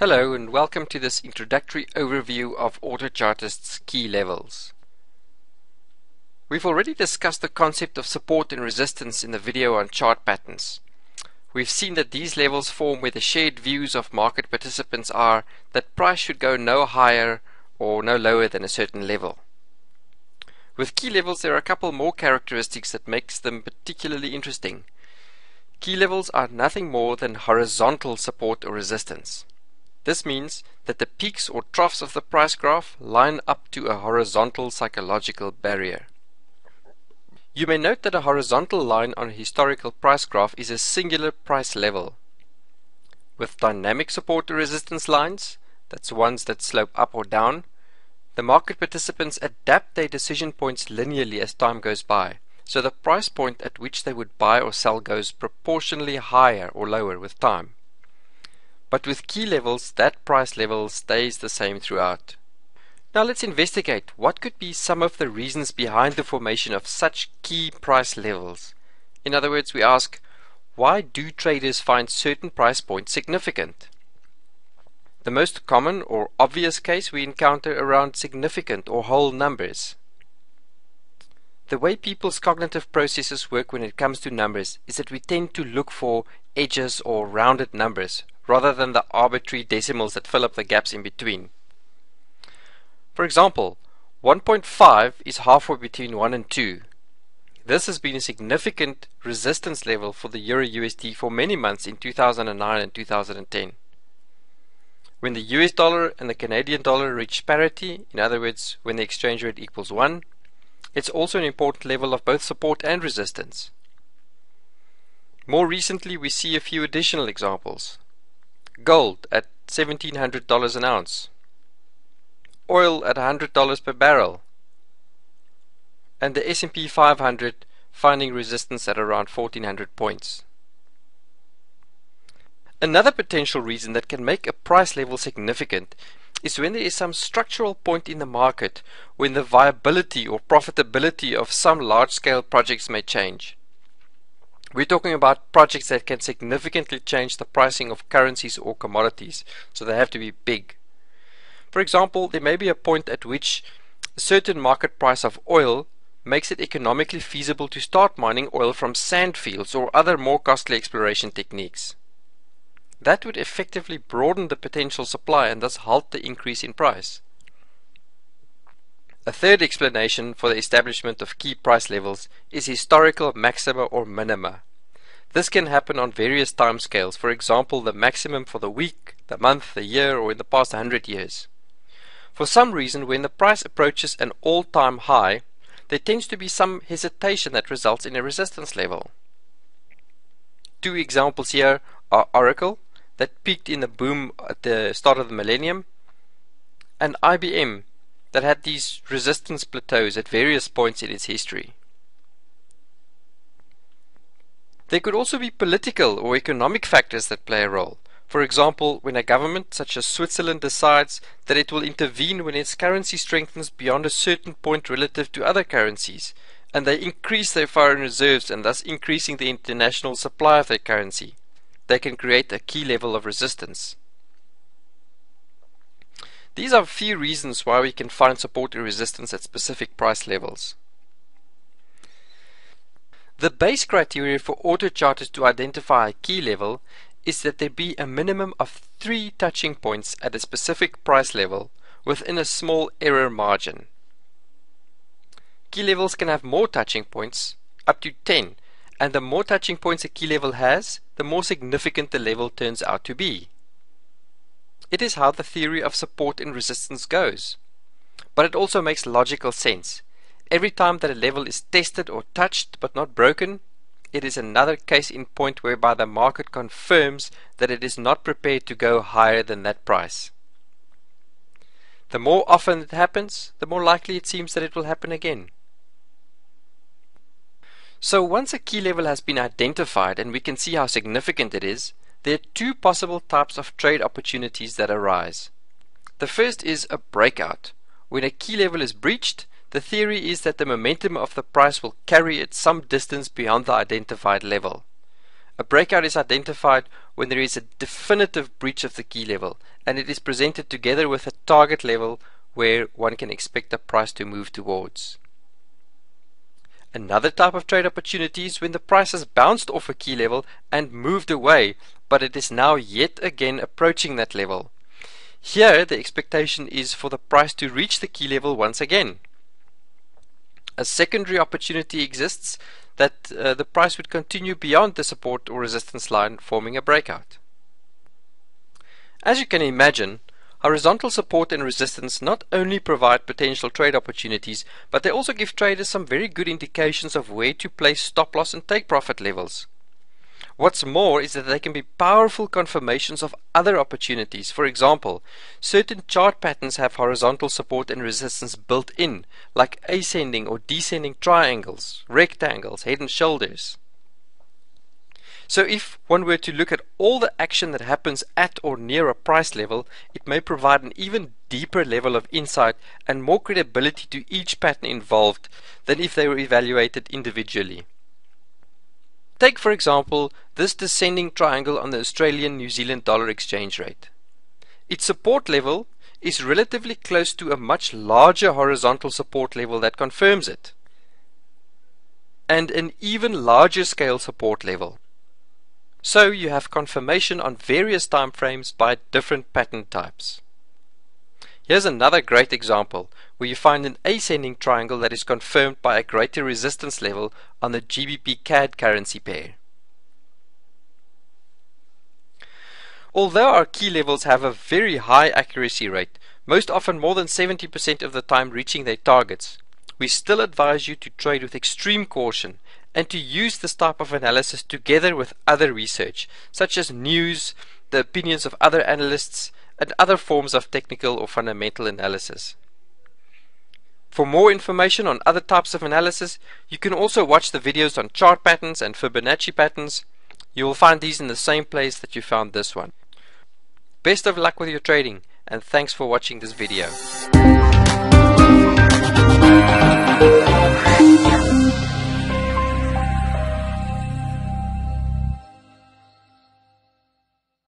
Hello and welcome to this introductory overview of AutoChartist's key levels. We've already discussed the concept of support and resistance in the video on chart patterns. We've seen that these levels form where the shared views of market participants are that price should go no higher or no lower than a certain level. With key levels there are a couple more characteristics that makes them particularly interesting. Key levels are nothing more than horizontal support or resistance. This means that the peaks or troughs of the price graph line up to a horizontal psychological barrier. You may note that a horizontal line on a historical price graph is a singular price level. With dynamic support or resistance lines, that's ones that slope up or down, the market participants adapt their decision points linearly as time goes by, so the price point at which they would buy or sell goes proportionally higher or lower with time. But with key levels, that price level stays the same throughout. Now let's investigate what could be some of the reasons behind the formation of such key price levels. In other words, we ask, why do traders find certain price points significant? The most common or obvious case we encounter around significant or whole numbers. The way people's cognitive processes work when it comes to numbers is that we tend to look for edges or rounded numbers, rather than the arbitrary decimals that fill up the gaps in between. For example, 1.5 is halfway between 1 and 2. This has been a significant resistance level for the Euro-USD for many months in 2009 and 2010. When the US dollar and the Canadian dollar reach parity, in other words, when the exchange rate equals 1, it's also an important level of both support and resistance. More recently, we see a few additional examples. Gold at $1,700 an ounce, oil at $100 per barrel, and the S&P 500 finding resistance at around 1,400 points. Another potential reason that can make a price level significant is when there is some structural point in the market when the viability or profitability of some large-scale projects may change. We're talking about projects that can significantly change the pricing of currencies or commodities, so they have to be big. For example, there may be a point at which a certain market price of oil makes it economically feasible to start mining oil from sand fields or other more costly exploration techniques. That would effectively broaden the potential supply and thus halt the increase in price. A third explanation for the establishment of key price levels is historical maxima or minima. This can happen on various timescales, for example the maximum for the week, the month, the year, or in the past 100 years. For some reason, when the price approaches an all-time high, there tends to be some hesitation that results in a resistance level. Two examples here are Oracle, that peaked in the boom at the start of the millennium, and IBM, that had these resistance plateaus at various points in its history. There could also be political or economic factors that play a role. For example, when a government such as Switzerland decides that it will intervene when its currency strengthens beyond a certain point relative to other currencies, and they increase their foreign reserves and thus increasing the international supply of their currency, they can create a key level of resistance. These are a few reasons why we can find support and resistance at specific price levels. The base criteria for AutoChartist to identify a key level is that there be a minimum of 3 touching points at a specific price level within a small error margin. Key levels can have more touching points, up to 10, and the more touching points a key level has, the more significant the level turns out to be. It is how the theory of support and resistance goes. But it also makes logical sense. Every time that a level is tested or touched but not broken, it is another case in point whereby the market confirms that it is not prepared to go higher than that price. The more often it happens, the more likely it seems that it will happen again. So once a key level has been identified and we can see how significant it is, there are 2 possible types of trade opportunities that arise. The first is a breakout. When a key level is breached, the theory is that the momentum of the price will carry it some distance beyond the identified level. A breakout is identified when there is a definitive breach of the key level, and it is presented together with a target level where one can expect the price to move towards. Another type of trade opportunity is when the price has bounced off a key level and moved away, but it is now yet again approaching that level. Here the expectation is for the price to reach the key level once again. A secondary opportunity exists that the price would continue beyond the support or resistance line, forming a breakout. As you can imagine, horizontal support and resistance not only provide potential trade opportunities, but they also give traders some very good indications of where to place stop loss and take profit levels. What's more is that they can be powerful confirmations of other opportunities. For example, certain chart patterns have horizontal support and resistance built in, like ascending or descending triangles, rectangles, head and shoulders. So if one were to look at all the action that happens at or near a price level, it may provide an even deeper level of insight and more credibility to each pattern involved than if they were evaluated individually. Take, for example, this descending triangle on the Australian-New Zealand dollar exchange rate. Its support level is relatively close to a much larger horizontal support level that confirms it, and an even larger scale support level. So you have confirmation on various time frames by different pattern types. Here's another great example where you find an ascending triangle that is confirmed by a greater resistance level on the GBP CAD currency pair. Although our key levels have a very high accuracy rate, most often more than 70% of the time reaching their targets, we still advise you to trade with extreme caution and to use this type of analysis together with other research, such as news, the opinions of other analysts, and other forms of technical or fundamental analysis. For more information on other types of analysis, you can also watch the videos on chart patterns and Fibonacci patterns. You will find these in the same place that you found this one. Best of luck with your trading, and thanks for watching this video.